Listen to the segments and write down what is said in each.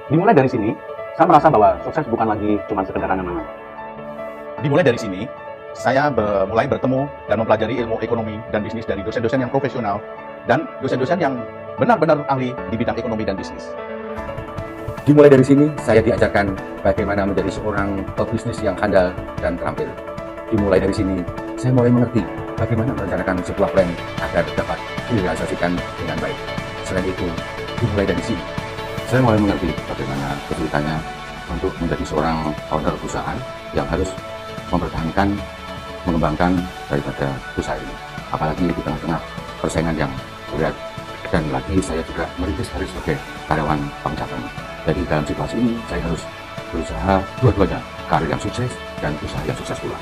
Dimulai dari sini, saya merasa bahwa sukses bukan lagi cuma sekedar angan-angan. Dimulai dari sini, saya mulai bertemu dan mempelajari ilmu ekonomi dan bisnis dari dosen-dosen yang profesional dan dosen-dosen yang benar-benar ahli di bidang ekonomi dan bisnis. Dimulai dari sini, saya diajarkan bagaimana menjadi seorang pebisnis yang handal dan terampil. Dimulai dari sini, saya mulai mengerti bagaimana merencanakan sebuah plan agar dapat direalisasikan dengan baik. Selain itu, dimulai dari sini, saya mulai mengerti bagaimana kesulitannya untuk menjadi seorang owner perusahaan yang harus mempertahankan, mengembangkan daripada usaha ini. Apalagi di tengah-tengah persaingan yang berat. Dan lagi saya juga merintis karir sebagai karyawan bank cabang. Jadi dalam situasi ini saya harus berusaha dua-duanya, karir yang sukses dan usaha yang sukses pula.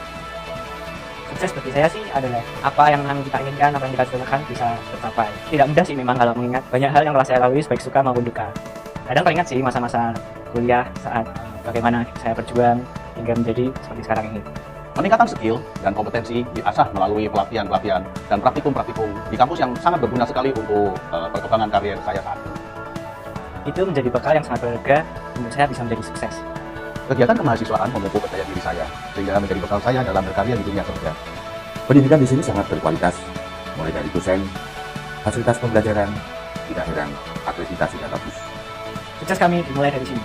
Sukses bagi saya sih adalah apa yang kita inginkan, apa yang kita lakukan bisa tercapai. Tidak mudah sih memang kalau mengingat banyak hal yang telah saya lalui baik suka maupun duka. Kadang teringat sih masa-masa kuliah saat bagaimana saya berjuang hingga menjadi seperti sekarang ini. Peningkatan skill dan kompetensi diasah melalui pelatihan-pelatihan dan praktikum-praktikum di kampus yang sangat berguna sekali untuk perkembangan karir saya saat ini. Itu menjadi bekal yang sangat berharga untuk saya bisa menjadi sukses. Kegiatan kemahasiswaan memupuk percaya diri saya, sehingga menjadi bekal saya dalam berkarya di dunia kerja. Pendidikan di sini sangat berkualitas, mulai dari dosen, fasilitas pembelajaran, tidak heran akreditasi yang bagus. Sukses kami dimulai dari sini.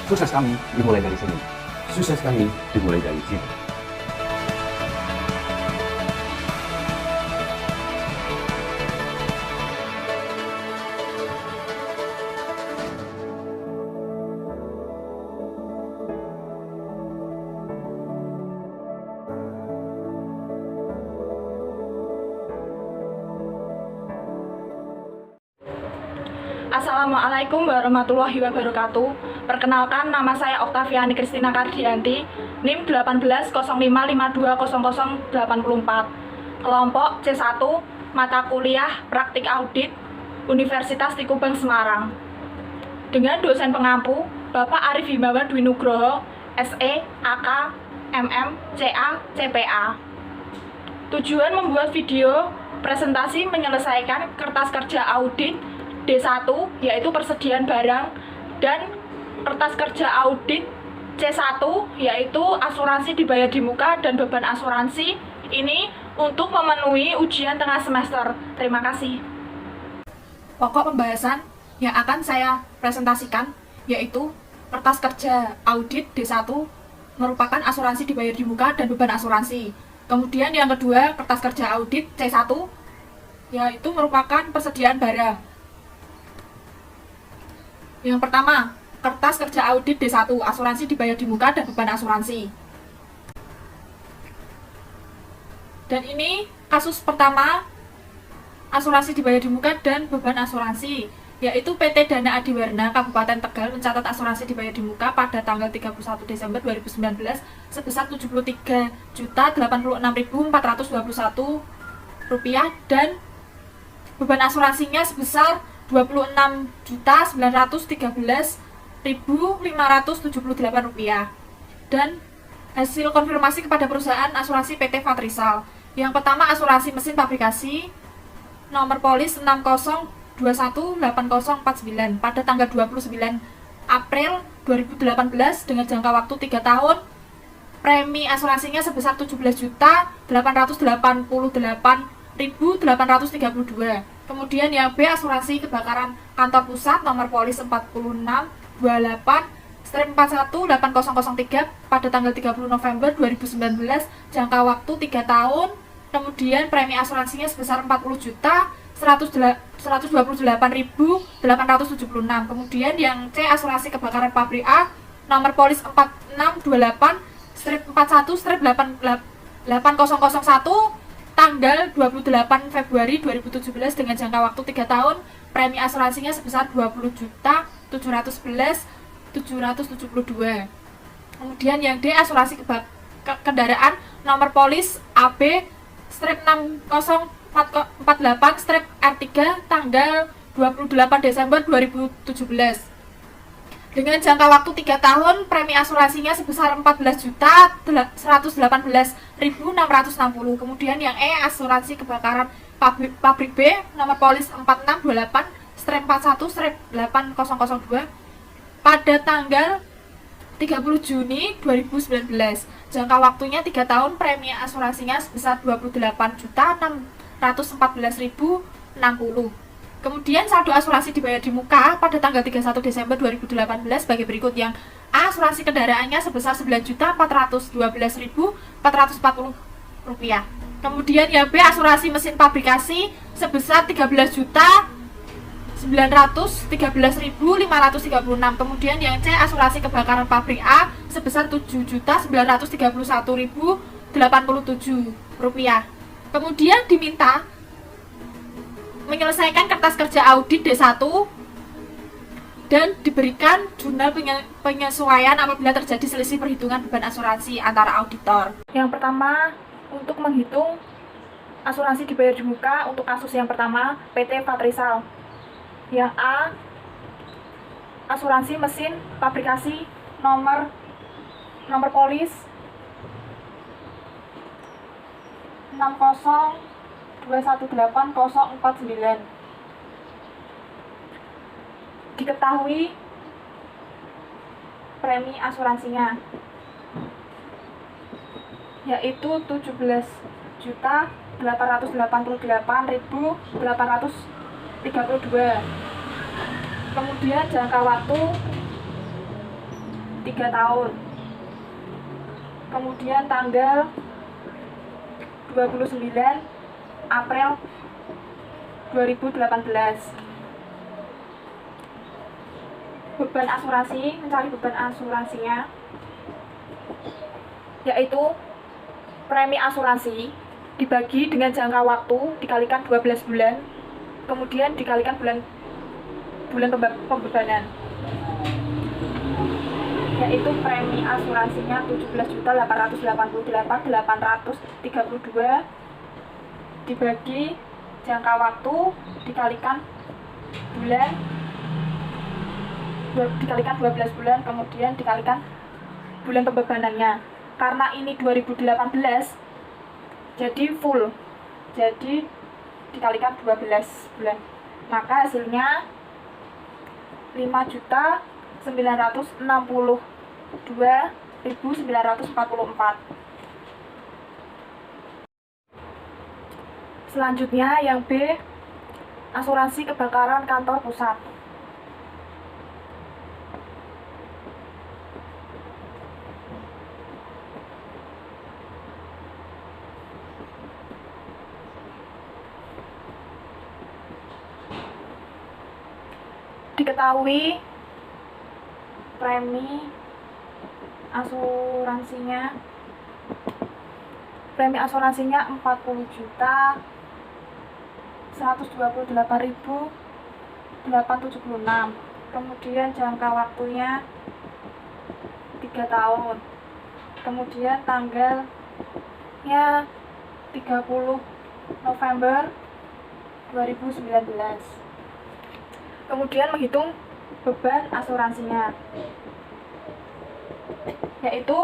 Sukses kami dimulai dari sini. Sukses kami dimulai dari sini. Assalamualaikum warahmatullahi wabarakatuh. Perkenalkan, nama saya Oktaviani Kristina Kardianti, NIM 1805520084, kelompok C1, mata kuliah Praktik Audit, Universitas Tikubang Semarang. Dengan dosen pengampu Bapak Arif Himawan Dwi Nugroho, SE, AK, MM, CA, CPA. Tujuan membuat video presentasi menyelesaikan kertas kerja audit D1 yaitu persediaan barang, dan kertas kerja audit C1 yaitu asuransi dibayar di muka dan beban asuransi ini untuk memenuhi ujian tengah semester. Terima kasih. Pokok pembahasan yang akan saya presentasikan yaitu kertas kerja audit D1 merupakan asuransi dibayar di muka dan beban asuransi. Kemudian yang kedua, kertas kerja audit C1 yaitu merupakan persediaan barang. Yang pertama, kertas kerja audit D1, asuransi dibayar di muka dan beban asuransi. Dan ini kasus pertama, asuransi dibayar di muka dan beban asuransi, yaitu PT Dana Adiwarna Kabupaten Tegal mencatat asuransi dibayar di muka pada tanggal 31 Desember 2019 sebesar Rp73.086.421 dan beban asuransinya sebesar Rp26.913.578 dan hasil konfirmasi kepada perusahaan asuransi PT Fatrisal. Yang pertama, asuransi mesin fabrikasi nomor polis 60218049 pada tanggal 29 April 2018 dengan jangka waktu 3 tahun. Premi asuransinya sebesar Rp17.888.832. Kemudian yang B, asuransi kebakaran kantor pusat nomor polis 4628/418003 pada tanggal 30 November 2019 jangka waktu 3 tahun. Kemudian premi asuransinya sebesar Rp40.128.876. Kemudian yang C, asuransi kebakaran pabrik A nomor polis 4628/41-8001 tanggal 28 Februari 2017 dengan jangka waktu 3 tahun. Premi asuransinya sebesar Rp20.711.772. Kemudian yang D, asuransi kendaraan nomor polis AB strip 6048 strip R3 tanggal 28 Desember 2017 dengan jangka waktu 3 tahun. Premi asuransinya sebesar Rp14.118.660. Kemudian yang E, asuransi kebakaran pabrik B nomor polis 4628/41/8002 pada tanggal 30 Juni 2019. Jangka waktunya 3 tahun, premi asuransinya sebesar 28.614.060. Kemudian saldo asuransi dibayar di muka pada tanggal 31 Desember 2018 sebagai berikut. Yang A, asuransi kendaraannya sebesar Rp9.412.440. Kemudian yang B, asuransi mesin pabrikasi sebesar Rp13.913.536. Kemudian yang C, asuransi kebakaran pabrik A sebesar Rp7.931.087. Kemudian diminta menyelesaikan kertas kerja audit D1 dan diberikan jurnal penyesuaian apabila terjadi selisih perhitungan beban asuransi antara auditor. Yang pertama, untuk menghitung asuransi dibayar di muka untuk kasus yang pertama, PT Fatrisal. Yang A, asuransi mesin pabrikasi nomor polis 60218.049. Diketahui premi asuransinya yaitu Rp7.888.832. Kemudian jangka waktu 3 tahun. Kemudian tanggal 29 April 2018. Beban asuransi, mencari beban asuransinya yaitu premi asuransi dibagi dengan jangka waktu dikalikan 12 bulan, kemudian dikalikan bulan pembebanan, yaitu premi asuransinya Rp17.888.832 dibagi jangka waktu dikalikan 12 bulan, kemudian dikalikan bulan pembebanannya. Karena ini 2018 jadi full, jadi dikalikan 12 bulan, maka hasilnya Rp5.962.944. Selanjutnya yang B, asuransi kebakaran kantor pusat. Diketahui premi asuransinya Rp128.876. Kemudian jangka waktunya 3 tahun. Kemudian tanggalnya 30 November 2019. Kemudian menghitung beban asuransinya, yaitu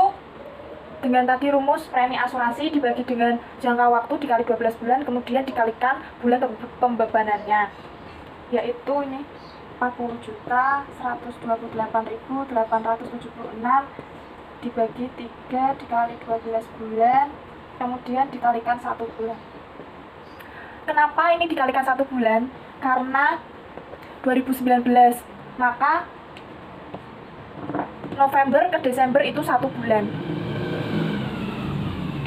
dengan tadi rumus premi asuransi dibagi dengan jangka waktu dikali 12 bulan, kemudian dikalikan bulan pembebanannya, yaitu ini 40.128.876 dibagi 3 dikali 12 bulan, kemudian dikalikan 1 bulan. Kenapa ini dikalikan 1 bulan? Karena 2019, maka November ke Desember itu 1 bulan.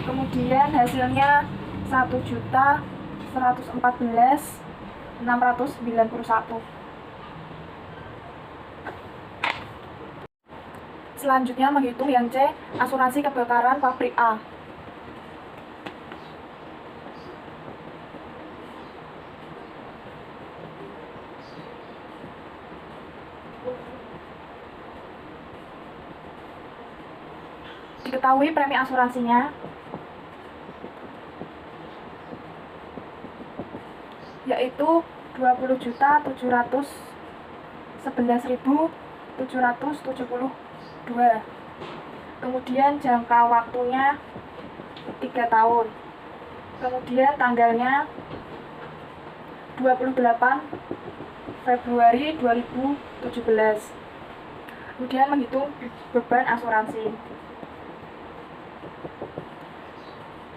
Kemudian hasilnya 1.114.691. Selanjutnya menghitung yang C, asuransi kebakaran pabrik A. Diketahui premi asuransinya yaitu Rp20.711.772. Kemudian jangka waktunya 3 tahun. Kemudian tanggalnya 28 Februari 2017. Kemudian menghitung beban asuransi.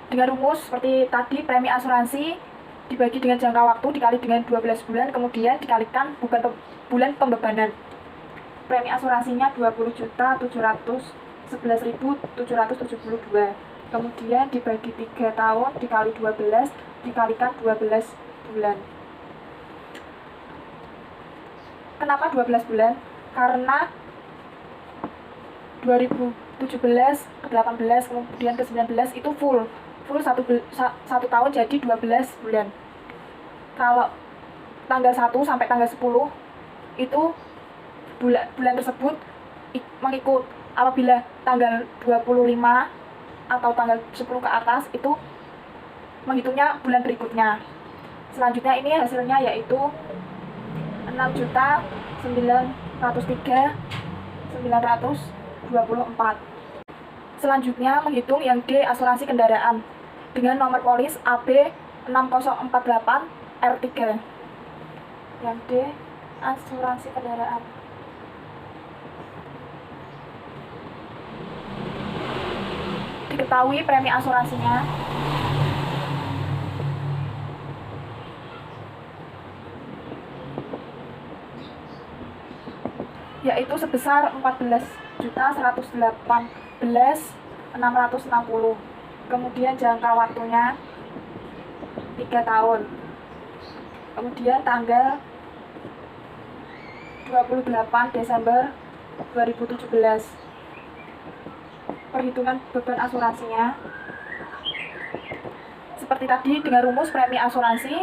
Dengan rumus seperti tadi, premi asuransi dibagi dengan jangka waktu dikali dengan 12 bulan, kemudian dikalikan bulan pembebanan. Premi asuransinya 20.711.772. Kemudian dibagi 3 tahun dikali 12 dikalikan 12 bulan. Kenapa 12 bulan? Karena 2017 ke 18 kemudian ke 19 itu full satu tahun, jadi 12 bulan. Kalau tanggal 1 sampai tanggal 10 itu bulan tersebut mengikut. Apabila tanggal 25 atau tanggal 10 ke atas itu menghitungnya bulan berikutnya. Selanjutnya ini hasilnya yaitu 6.903.924. Selanjutnya menghitung yang D, asuransi kendaraan dengan nomor polis AB 6048 R3. Yang D, asuransi kendaraan. Diketahui premi asuransinya yaitu sebesar 14.118.660. Kemudian jangka waktunya 3 tahun. Kemudian tanggal 28 Desember 2017. Perhitungan beban asuransinya seperti tadi, dengan rumus premi asuransi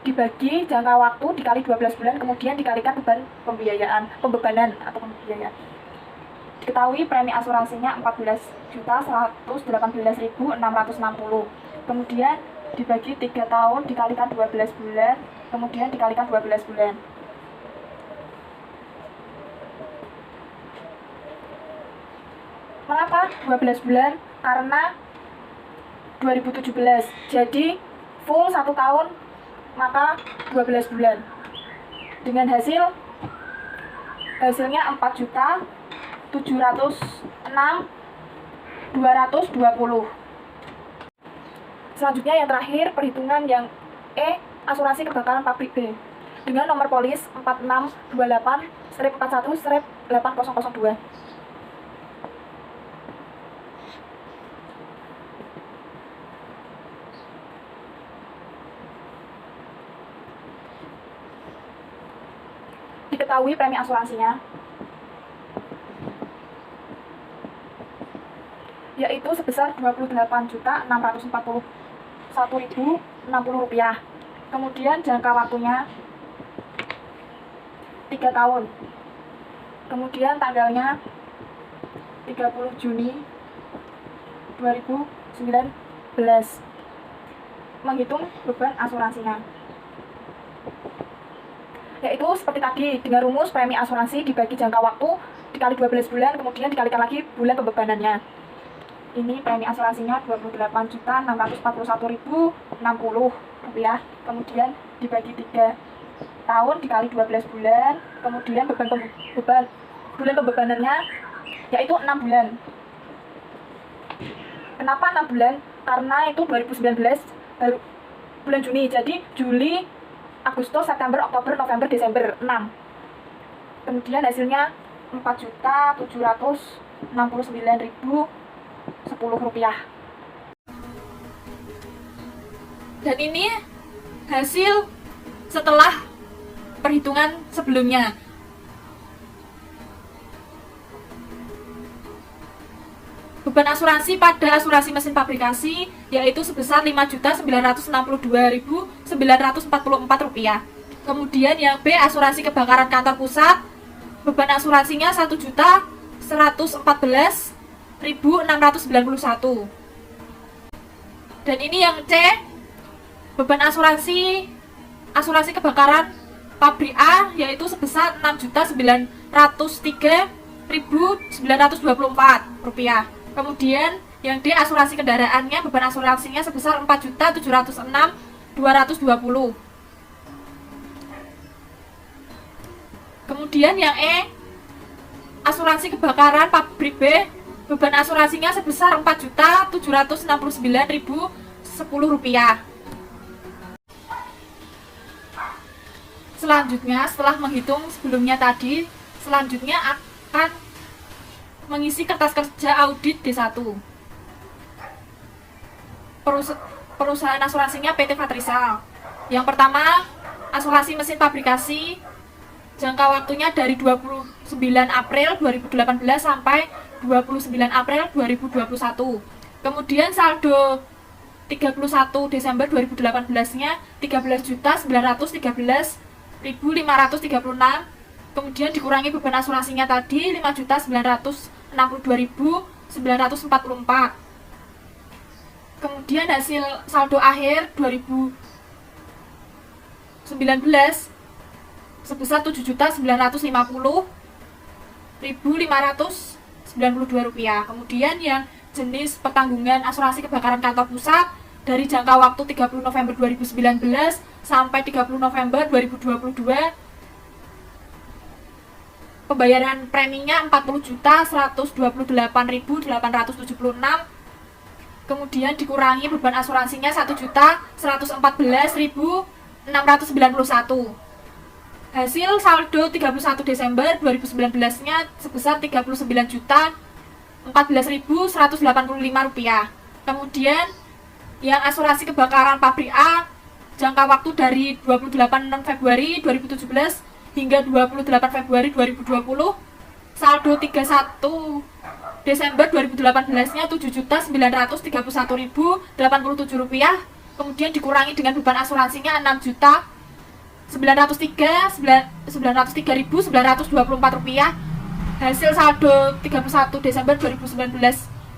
dibagi jangka waktu dikali 12 bulan, kemudian dikalikan pembebanan atau pembiayaan. Diketahui premi asuransinya 14.118.660. Kemudian dibagi 3 tahun dikalikan 12 bulan, kemudian dikalikan 12 bulan. Mengapa 12 bulan? Karena 2017, jadi full 1 tahun, maka 12 bulan. Dengan hasilnya 4.706.220. Selanjutnya yang terakhir, perhitungan yang E, asuransi kebakaran pabrik B dengan nomor polis 4628-41-8002. Diketahui premi asuransinya yaitu sebesar Rp28.641.060. Kemudian jangka waktunya 3 tahun. Kemudian tanggalnya 30 Juni 2019. Menghitung beban asuransinya yaitu seperti tadi, dengan rumus premi asuransi dibagi jangka waktu dikali 12 bulan, kemudian dikalikan lagi bulan pembebanannya. Ini premi asuransinya Rp28.641.060. Kemudian dibagi 3 tahun dikali 12 bulan, kemudian bulan pembebanannya yaitu 6 bulan. Kenapa 6 bulan? Karena itu 2019 baru bulan Juni, jadi Juli, Agustus, September, Oktober, November, Desember 6. Kemudian hasilnya Rp4.769.010. Dan ini hasil setelah perhitungan sebelumnya. Beban asuransi pada asuransi mesin fabrikasi yaitu sebesar Rp5.992.944. Kemudian yang B, asuransi kebakaran kantor pusat, beban asuransinya Rp1.114.691. Dan ini yang C, beban asuransi kebakaran pabrik A yaitu sebesar Rp6.903.924. Kemudian yang D, asuransi kendaraannya, beban asuransinya sebesar Rp4.706.220. Kemudian yang E, asuransi kebakaran pabrik B, beban asuransinya sebesar Rp4.769.010. Selanjutnya, setelah menghitung sebelumnya tadi, selanjutnya akan mengisi kertas kerja audit D1. Perusahaan asuransinya PT Fatrisal. Yang pertama, asuransi mesin pabrikasi, jangka waktunya dari 29 April 2018 sampai 29 April 2021. Kemudian saldo 31 Desember 2018-nya 13.913.536. Kemudian dikurangi beban asuransinya tadi 5.962.944. Kemudian hasil saldo akhir 2019 sebesar Rp7.950.592. Kemudian yang jenis pertanggungan asuransi kebakaran kantor pusat dari jangka waktu 30 November 2019 sampai 30 November 2022, pembayaran preminya 40.128.876. Kemudian dikurangi beban asuransinya 1.114.691. Hasil saldo 31 Desember 2019-nya sebesar Rp39.014.185. Kemudian yang asuransi kebakaran pabrik A, jangka waktu dari 28 Februari 2017 hingga 28 Februari 2020, saldo 31 Desember 2018-nya Rp7.931.087. Kemudian dikurangi dengan beban asuransinya Rp903.924. Hasil saldo 31 Desember 2019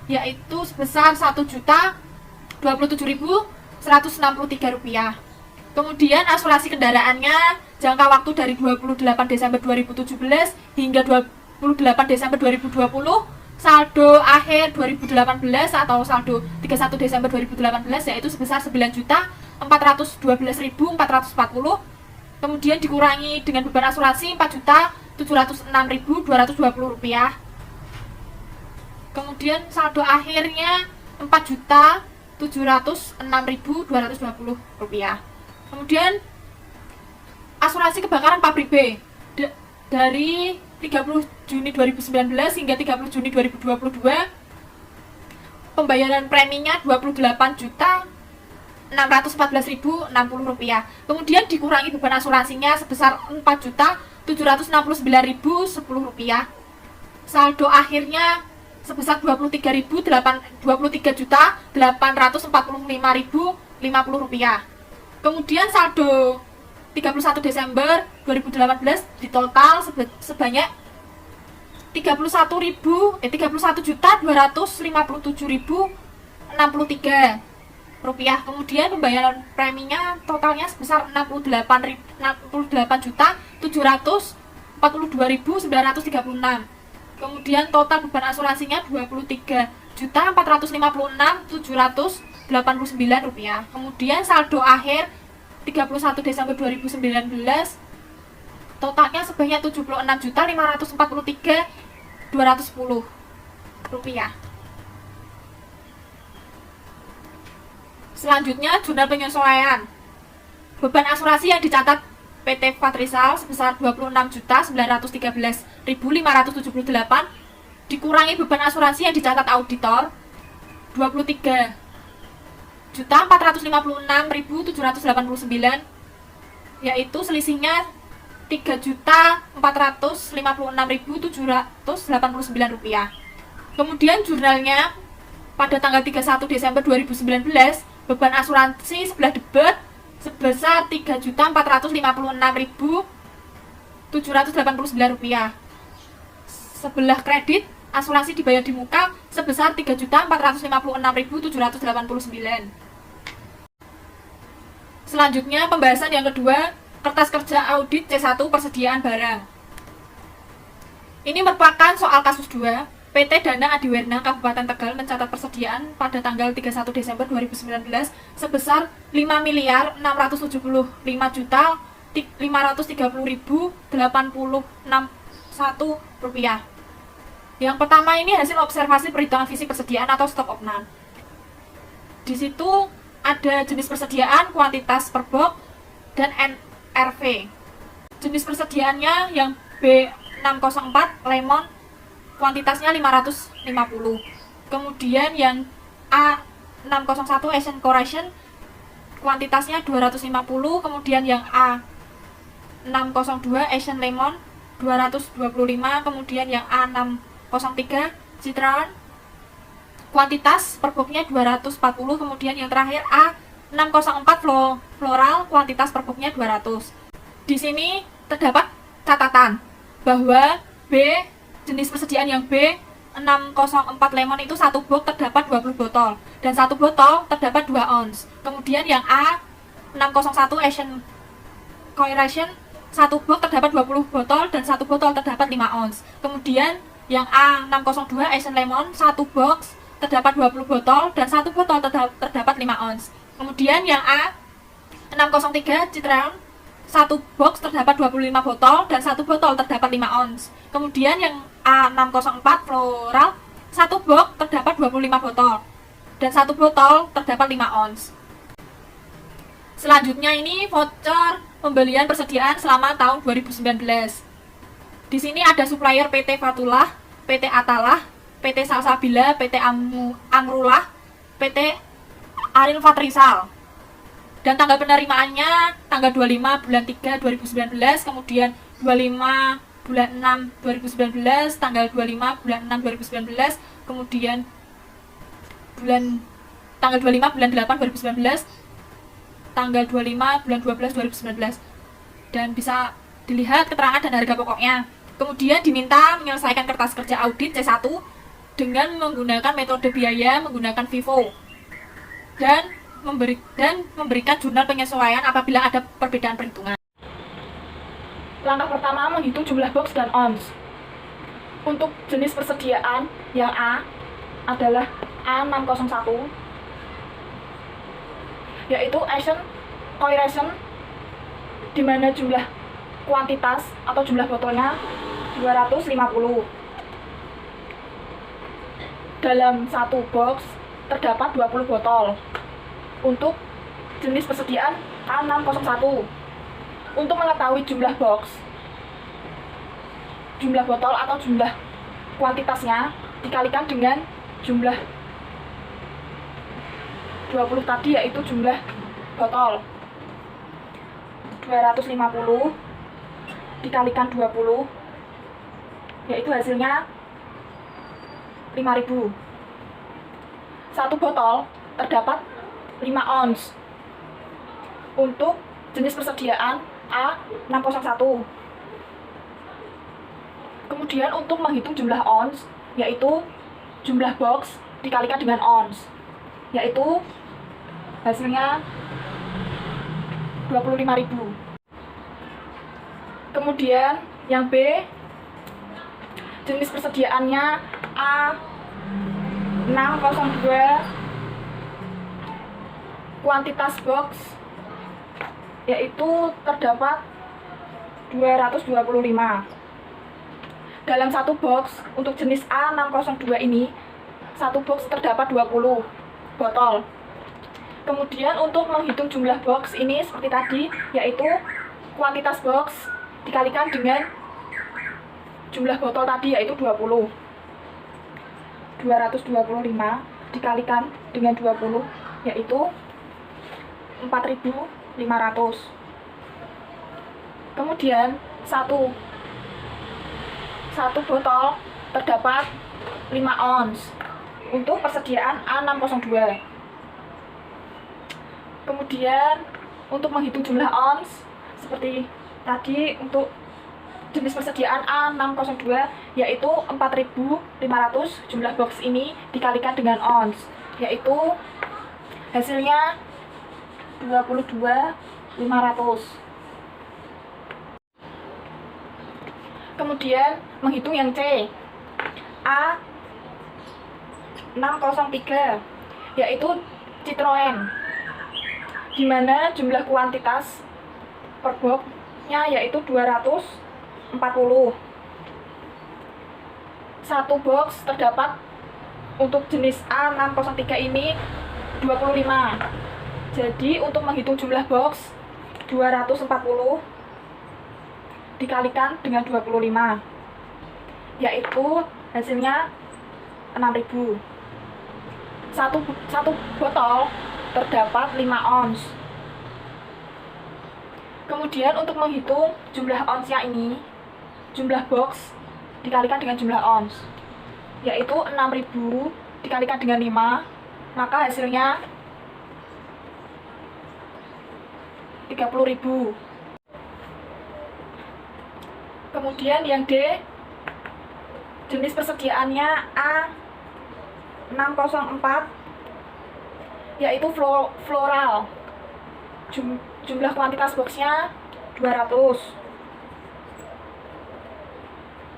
yaitu sebesar Rp1.027.163. Kemudian asuransi kendaraannya jangka waktu dari 28 Desember 2017 hingga 28 Desember 2020, saldo akhir 2018 atau saldo 31 Desember 2018 yaitu sebesar Rp9.412.440. Kemudian dikurangi dengan beban asuransi Rp4.706.220. Kemudian saldo akhirnya Rp4.706.220. Kemudian asuransi kebakaran pabrik B dari 30 Juni 2019 hingga 30 Juni 2022, pembayaran preminya Rp28.614.060. Kemudian dikurangi beban asuransinya sebesar Rp4.769.010. Saldo akhirnya sebesar Rp23.845.050. Kemudian saldo 31 Desember 2018 ditotal sebanyak Rp31.257.063. Kemudian pembayaran preminya totalnya sebesar Rp68.742.936. Kemudian total beban asuransinya Rp23.456.789. Kemudian saldo akhir 31 Desember 2019 totalnya sebanyak Rp76.543.210. Selanjutnya jurnal penyesuaian. Beban asuransi yang dicatat PT Fatrisal sebesar Rp26.913.578 dikurangi beban asuransi yang dicatat auditor Rp23.456.789, yaitu selisihnya Rp3.456.789. Kemudian jurnalnya pada tanggal 31 Desember 2019 beban asuransi sebelah debit sebesar Rp3.456.789. Sebelah kredit asuransi dibayar di muka sebesar Rp3.456.789. Selanjutnya pembahasan yang kedua, kertas kerja audit C1 persediaan barang. Ini merupakan soal kasus 2. PT Dana Adiwerna Kabupaten Tegal mencatat persediaan pada tanggal 31 Desember 2019 sebesar Rp5.675.530.861. Yang pertama ini hasil observasi perhitungan fisik persediaan atau stock of none. Di situ ada jenis persediaan, kuantitas per box, dan NRV. Jenis persediaannya yang B604 lemon, kuantitasnya 550. Kemudian yang A601 Asian Coration, kuantitasnya 250. Kemudian yang A602 Asian Lemon, 225. Kemudian yang A603 Citron, kuantitas per boxnya 240. Kemudian yang terakhir A604 Floral, kuantitas per boxnya 200. Di sini terdapat catatan bahwa jenis persediaan yang B604 lemon itu satu box terdapat 20 botol dan satu botol terdapat 2 ons. Kemudian yang A601 Asian Coration, satu box terdapat 20 botol dan satu botol terdapat 5 ons. Kemudian yang A602 Asian Lemon, satu box terdapat 20 botol dan satu botol terdapat 5 ons. Kemudian yang A603 Citron, satu box terdapat 25 botol dan satu botol terdapat 5 ons. Kemudian yang A604 Floral, satu box terdapat 25 botol dan satu botol terdapat 5 ons. Selanjutnya ini voucher pembelian persediaan selama tahun 2019. Di sini ada supplier PT Fatullah, PT Atalah, PT Salsabila, PT Amrulah, PT Aril Fatrisal. Dan tanggal penerimaannya tanggal 25 bulan 3 2019, kemudian 25 bulan 6 2019, tanggal 25 bulan 6 2019, kemudian tanggal 25 bulan 8 2019, tanggal 25 bulan 12 2019. Dan bisa dilihat keterangan dan harga pokoknya. Kemudian diminta menyelesaikan kertas kerja audit C1 dengan menggunakan metode biaya menggunakan FIFO dan memberikan jurnal penyesuaian apabila ada perbedaan perhitungan. Langkah pertama, menghitung jumlah box dan ons. Untuk jenis persediaan yang A adalah A601, yaitu Asian Coration, di mana jumlah kuantitas atau jumlah botolnya 250. Dalam satu box terdapat 20 botol. Untuk jenis persediaan A601, untuk mengetahui jumlah box, jumlah botol atau jumlah kuantitasnya dikalikan dengan jumlah 20 tadi, yaitu jumlah botol. 250 dikalikan 20, yaitu hasilnya 5.000. Satu botol terdapat 5 ons. Untuk jenis persediaan A601. Kemudian untuk menghitung jumlah ons, yaitu jumlah box dikalikan dengan ons, yaitu hasilnya 25.000. Kemudian yang B, jenis persediaannya A602, kuantitas box yaitu terdapat 225. Dalam satu box untuk jenis A602 ini, satu box terdapat 20 botol. Kemudian untuk menghitung jumlah box ini seperti tadi, yaitu kuantitas box dikalikan dengan jumlah botol tadi, yaitu 20. 225 dikalikan dengan 20, yaitu 4.500. Kemudian satu botol terdapat 5 ons untuk persediaan A602. Kemudian untuk menghitung jumlah ons seperti tadi, untuk jenis persediaan A602 yaitu 4.500 jumlah box ini dikalikan dengan ons, yaitu hasilnya 22.500. Kemudian menghitung yang C, A603 yaitu Citroen, di mana jumlah kuantitas per boxnya yaitu 240. satu box terdapat untuk jenis A603 ini 25. Jadi untuk menghitung jumlah box 240 dikalikan dengan 25, yaitu hasilnya 6.000. Satu botol terdapat 5 ons. Kemudian untuk menghitung jumlah onsnya ini, jumlah box dikalikan dengan jumlah ons, yaitu 6.000 dikalikan dengan 5, maka hasilnya 30.000. Kemudian yang D, jenis persediaannya A604, yaitu floral. Jumlah kuantitas boxnya 200.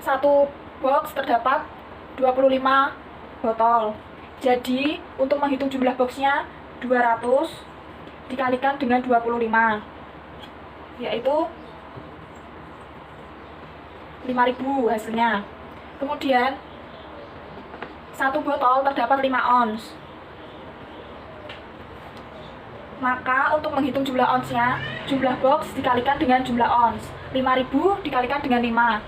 Satu box terdapat 25 botol. Jadi untuk menghitung jumlah boxnya 200 dikalikan dengan 25, yaitu 5.000 hasilnya. Kemudian satu botol terdapat 5 ons. Maka untuk menghitung jumlah onsnya, jumlah box dikalikan dengan jumlah ons. 5.000 dikalikan dengan 5,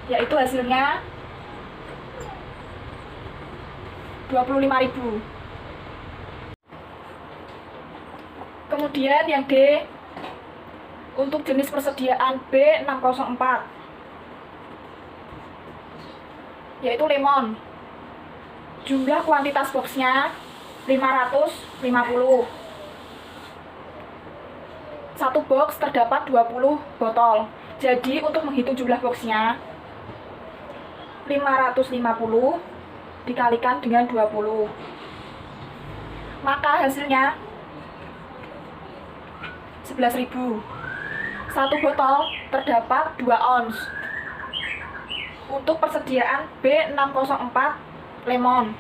yaitu hasilnya 25.000. Kemudian yang D, untuk jenis persediaan B604, yaitu lemon. Jumlah kuantitas boxnya 550. Satu box terdapat 20 botol. Jadi untuk menghitung jumlah boxnya 550 dikalikan dengan 20, maka hasilnya 11.000. Satu botol terdapat 2 ons. Untuk persediaan B604 lemon.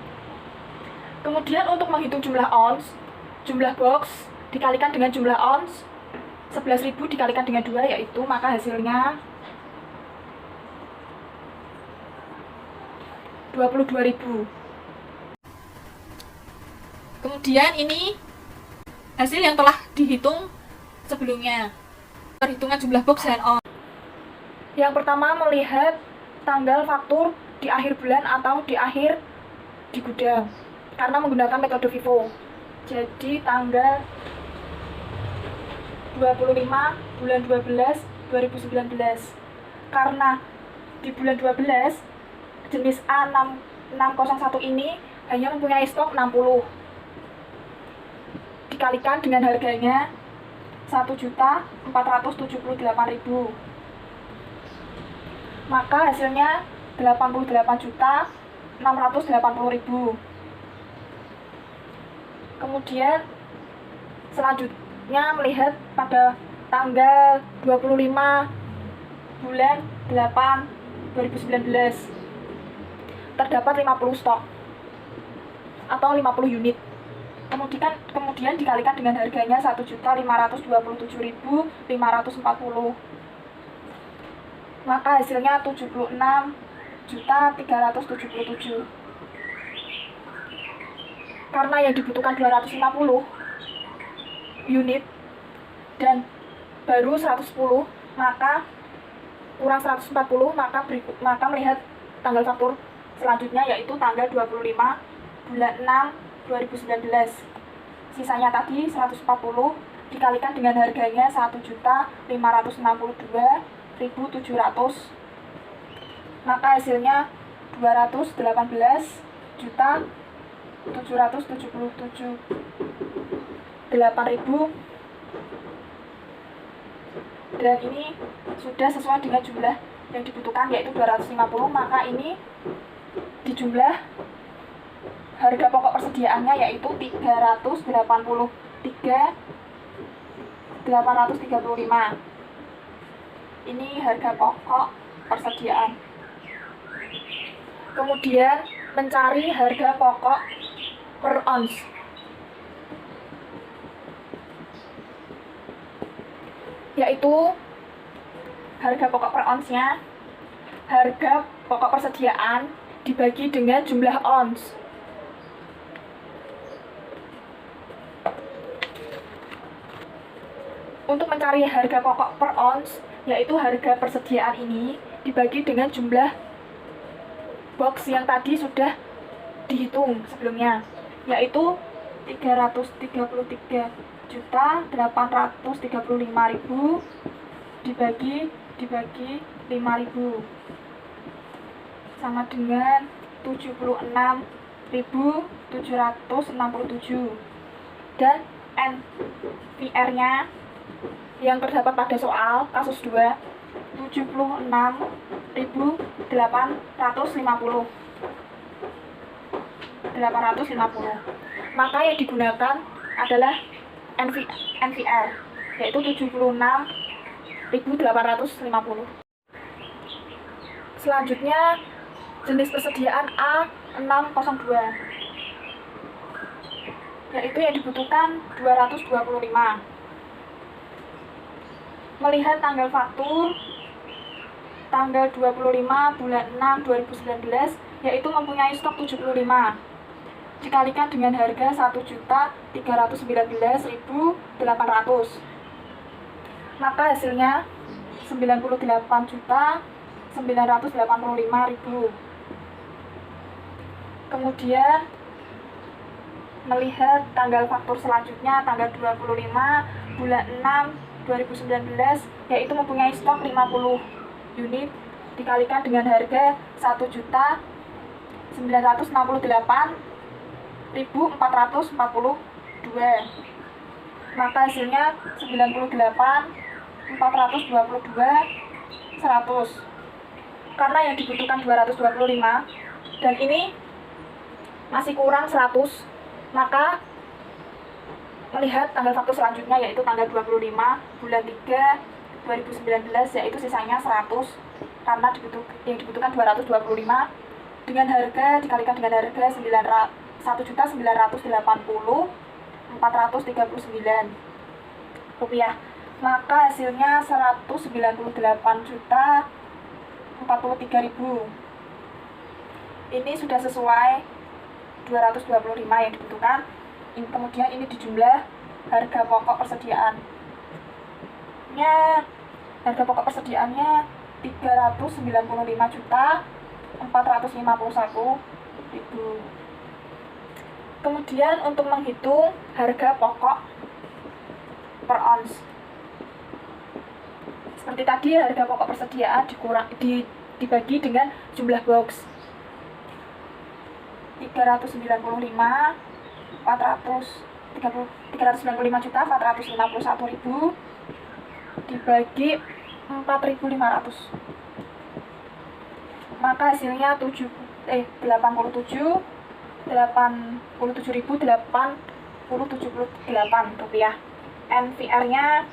Kemudian untuk menghitung jumlah ons, jumlah box dikalikan dengan jumlah ons, 11.000 dikalikan dengan 2, yaitu maka hasilnya 22.000. Kemudian ini hasil yang telah dihitung sebelumnya, perhitungan jumlah box dan ons. Yang pertama, melihat tanggal faktur di akhir bulan atau di akhir di gudang, karena menggunakan metode FIFO. Jadi tanggal 25 bulan 12 2019, karena di bulan 12 jenis A601 ini hanya mempunyai stok 60, dikalikan dengan harganya 1.478.000, maka hasilnya 88.680.000. Kemudian selanjutnya melihat pada tanggal 25 bulan 8 2019 terdapat 50 stok atau 50 unit. Kemudian dikalikan dengan harganya 1.527.540, maka hasilnya 76.377. Karena yang dibutuhkan 250 unit dan baru 110, maka kurang 140, maka melihat tanggal faktur selanjutnya, yaitu tanggal 25 bulan 6 2019. Sisanya tadi 140 dikalikan dengan harganya 1.562.700, maka hasilnya 218.777.800, dan ini sudah sesuai dengan jumlah yang dibutuhkan, yaitu 250, maka ini dijumlah harga pokok persediaannya, yaitu 383.835. Ini harga pokok persediaan. Kemudian mencari harga pokok per ons. Yaitu harga pokok per onsnya, harga pokok persediaan dibagi dengan jumlah ons. Untuk mencari harga pokok per ons, yaitu harga persediaan ini dibagi dengan jumlah box yang tadi sudah dihitung sebelumnya, yaitu 333.835.000 dibagi 5.000 sama dengan 76.767, dan NVR-nya yang terdapat pada soal kasus 2 76.850. Maka yang digunakan adalah NVR, yaitu 76.850. Selanjutnya jenis persediaan A602, yaitu yang dibutuhkan 225. Melihat tanggal faktur tanggal 25 bulan 6 2019, yaitu mempunyai stok 75, dikalikan dengan harga 1.319.800, maka hasilnya 98.985.000. Kemudian melihat tanggal faktur selanjutnya tanggal 25 bulan 6 2019, yaitu mempunyai stok 50 unit, dikalikan dengan harga 1.968.442, maka hasilnya 98.422.100. Karena yang dibutuhkan 225 dan ini masih kurang 100, maka melihat tanggal faktur selanjutnya, yaitu tanggal 25 bulan 3 2019, yaitu sisanya 100, karena yang dibutuhkan 225 dengan harga dikalikan dengan harga 1.980.439 rupiah, maka hasilnya 198.043.000. Ini sudah sesuai 225 yang dibutuhkan. Kemudian ini dijumlah harga pokok persediaannya. Harga pokok persediaannya 395.451.000. Kemudian untuk menghitung harga pokok per ons, seperti tadi, harga pokok persediaan dibagi dengan jumlah box 395.451.000 dibagi 4.500, maka hasilnya 87.878 rupiah. NVR-nya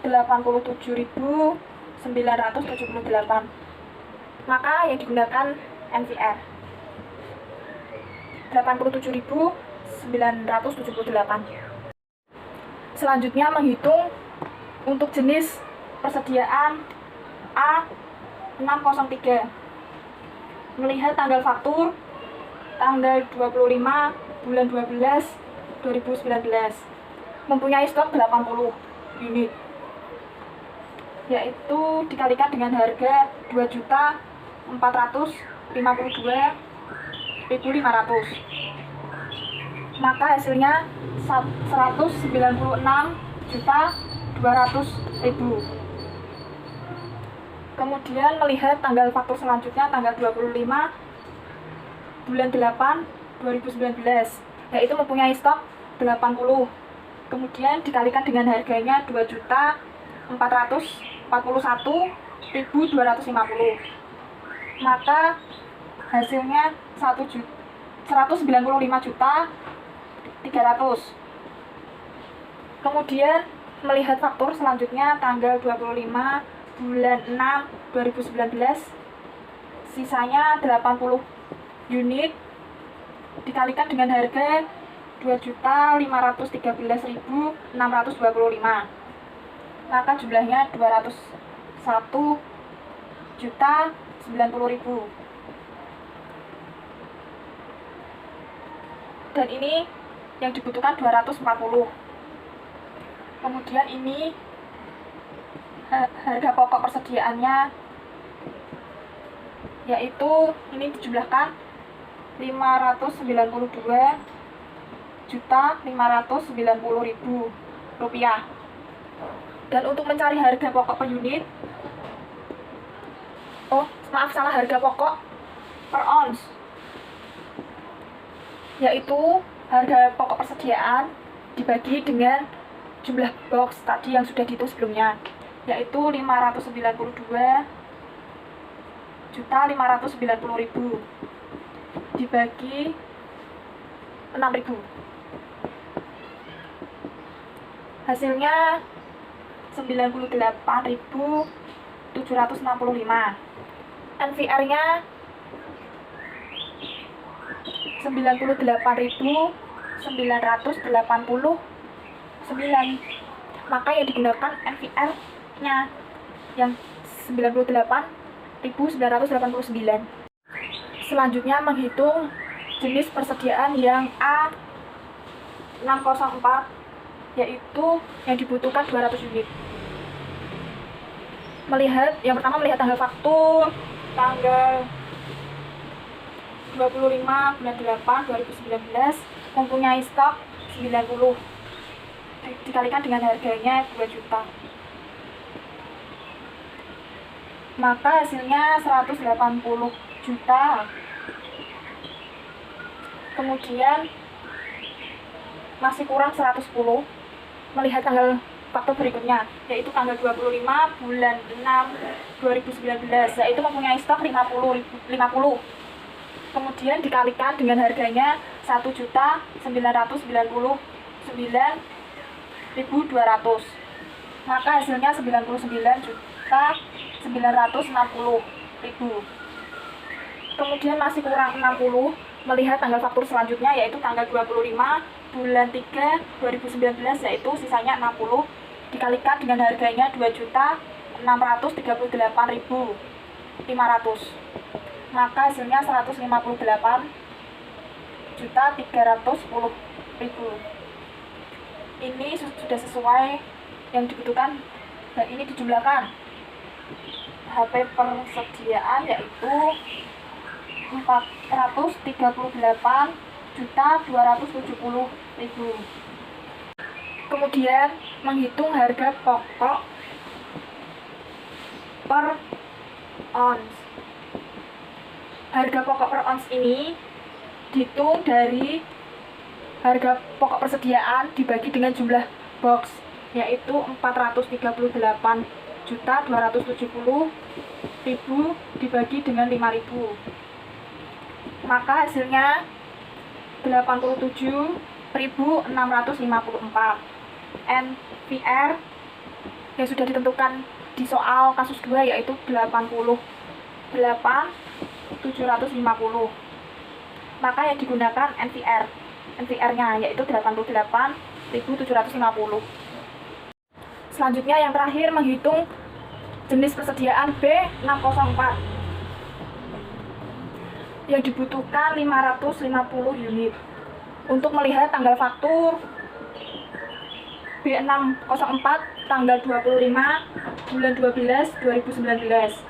87.978, maka yang digunakan NVR 87.978. Selanjutnya menghitung untuk jenis persediaan A603. Melihat tanggal faktur tanggal 25 bulan 12 2019, mempunyai stok 80 unit, yaitu dikalikan dengan harga 2.452.500, maka hasilnya 196.200.000. Kemudian melihat tanggal faktur selanjutnya tanggal 25 bulan 8 2019, yaitu mempunyai stok 80, kemudian dikalikan dengan harganya 2.441.250, maka hasilnya 195.300. Kemudian melihat faktur selanjutnya tanggal 25 bulan 6 2019, sisanya 80 unit, dikalikan dengan harga 2.513.625, maka jumlahnya 201.975.000. 90.000. Dan ini yang dibutuhkan 240. Kemudian ini harga pokok persediaannya, yaitu ini dijumlahkan 592.590.000 rupiah. Dan untuk mencari harga pokok per unit, harga pokok per ons, yaitu harga pokok persediaan dibagi dengan jumlah box tadi yang sudah dihitung sebelumnya, yaitu 592.590.000 dibagi 6.000. Hasilnya 98.765. NVR-nya 98.989. Maka yang digunakan NVR-nya yang 98.989. Selanjutnya menghitung jenis persediaan yang A604, yaitu yang dibutuhkan 200 unit. Yang pertama melihat tanggal faktur tanggal 25 bulan 8 2019, mempunyai stok 90, dikalikan dengan harganya 2 juta, maka hasilnya 180 juta. Kemudian masih kurang 110 melihat tanggal faktur berikutnya, yaitu tanggal 25 bulan 6 2019, yaitu mempunyai stok 50. Kemudian dikalikan dengan harganya 1.999.200, maka hasilnya 99.960.000. Kemudian masih kurang 60 melihat tanggal faktur selanjutnya, yaitu tanggal 25 bulan 3 2019, yaitu sisanya 60, dikalikan dengan harganya 2.638.500, maka hasilnya 158.310.000. Ini sudah sesuai yang dibutuhkan, dan ini dijumlahkan HP persediaan, yaitu 438.270.000. Kemudian menghitung harga pokok per ons. Harga pokok per ons ini dihitung dari harga pokok persediaan dibagi dengan jumlah box, yaitu 438.270.000 dibagi dengan 5.000, maka hasilnya 87.654. NVR yang sudah ditentukan di soal kasus 2, yaitu 88.750. Maka yang digunakan NVR-nya yaitu 88.750. Selanjutnya yang terakhir menghitung jenis persediaan B604 yang dibutuhkan 550 unit. Untuk melihat tanggal faktur B604 tanggal 25 bulan 12 2019,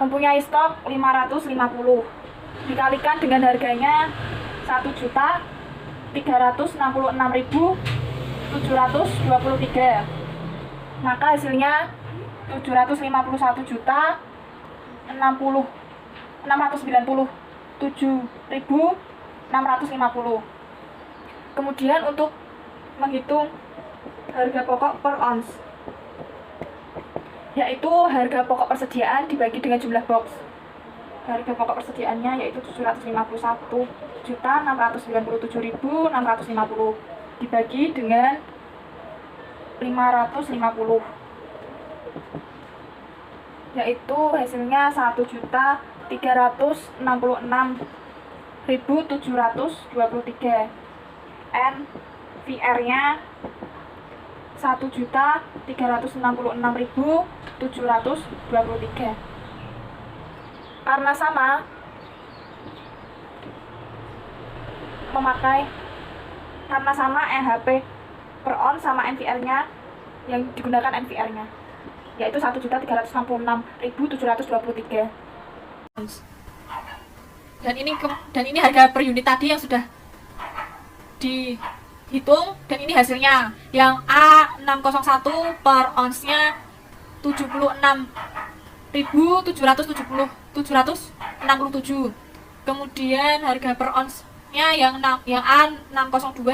mempunyai stok 550, dikalikan dengan harganya 1.366.723, maka hasilnya 751.697.650. Kemudian untuk menghitung harga pokok per ons, yaitu harga pokok persediaan dibagi dengan jumlah box. Harga pokok persediaannya yaitu 751.697.650 dibagi dengan 550, yaitu hasilnya 1.366.723. NVR-nya 1.366.723. karena sama NHP per ons sama NVR-nya yang digunakan NVR-nya yaitu 1.366.723. Dan ini harga per unit tadi yang sudah dihitung, dan ini hasilnya. Yang A601 per onsnya 76.767. Kemudian harga per onsnya yang A602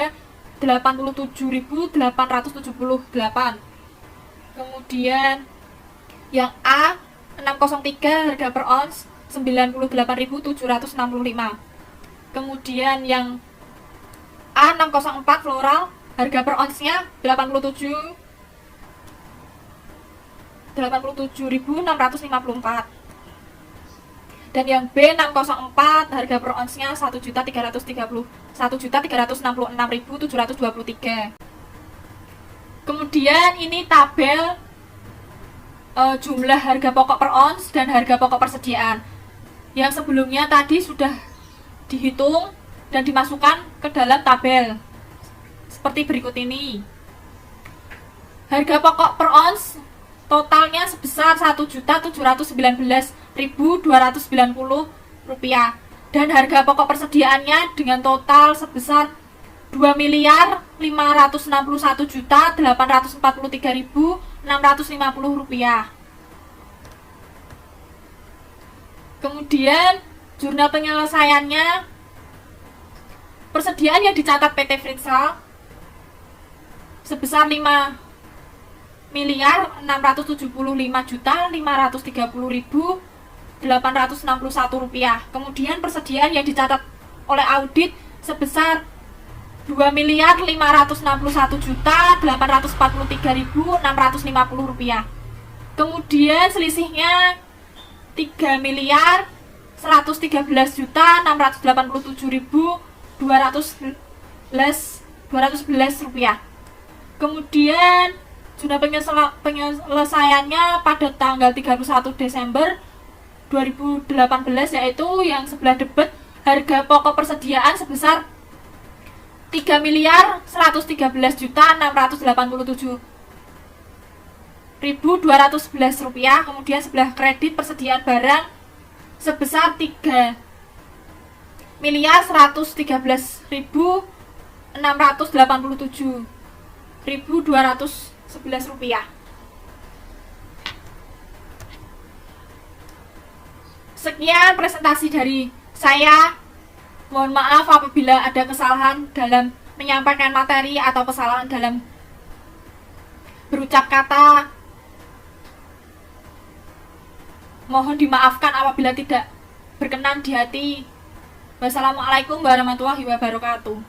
87.878. Kemudian yang A603 harga per ons 98.765. Kemudian yang A604 floral harga per onsnya 87.654. Dan yang B604 harga per onsnya 1.366.723. Kemudian ini tabel jumlah harga pokok per ons dan harga pokok persediaan yang sebelumnya tadi sudah dihitung dan dimasukkan ke dalam tabel seperti berikut ini. Harga pokok per ons totalnya sebesar Rp1.719.290 dan harga pokok persediaannya dengan total sebesar Rp2.561.843.650. Kemudian jurnal penyelesaiannya, persediaan yang dicatat PT Fritzal sebesar Rp5.675.530.861. Kemudian persediaan yang dicatat oleh audit sebesar Rp2.561.843.650. Kemudian selisihnya Rp3.137.211. Kemudian jurnal penyelesaiannya pada tanggal 31 Desember 2018 yaitu yang sebelah debat, harga pokok persediaan sebesar Rp3.113.887.211. Kemudian sebelah kredit persediaan barang sebesar Rp3.113.687.211. Sekian presentasi dari saya. Mohon maaf apabila ada kesalahan dalam menyampaikan materi atau kesalahan dalam berucap kata. Mohon dimaafkan apabila tidak berkenan di hati. Wassalamualaikum warahmatullahi wabarakatuh.